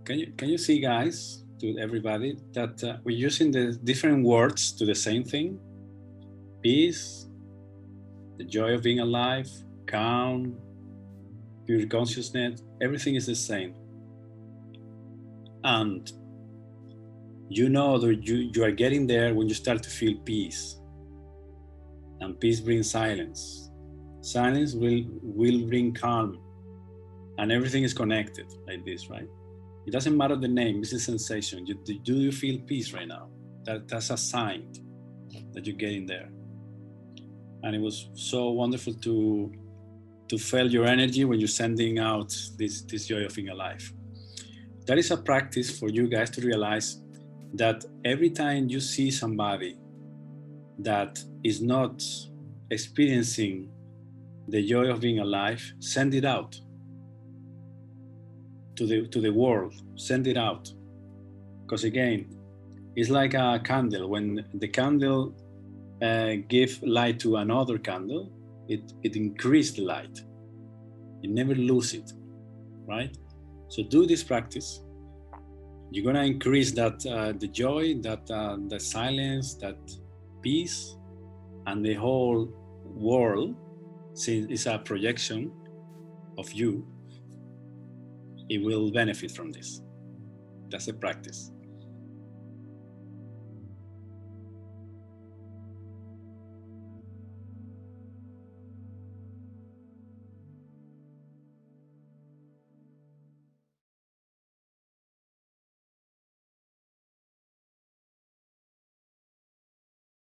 Can you see, guys, to everybody, that we're using the different words to the same thing? Peace, the joy of being alive, calm, pure consciousness, everything is the same. And you know that you are getting there when you start to feel peace. And peace brings silence. Silence will bring calm. And everything is connected like this, right? It doesn't matter the name, it's a sensation. Do you feel peace right now? That's a sign that you're getting there. And it was so wonderful to feel your energy when you're sending out this joy of being alive. That is a practice for you guys to realize that every time you see somebody that is not experiencing the joy of being alive, send it out to the world. Send it out, because again, it's like a candle. When the candle gives light to another candle, it increases the light. You never lose it, right? So do this practice. You're gonna increase that the joy, that the silence, that peace, and the whole world, since it's a projection of you, it will benefit from this. That's the practice.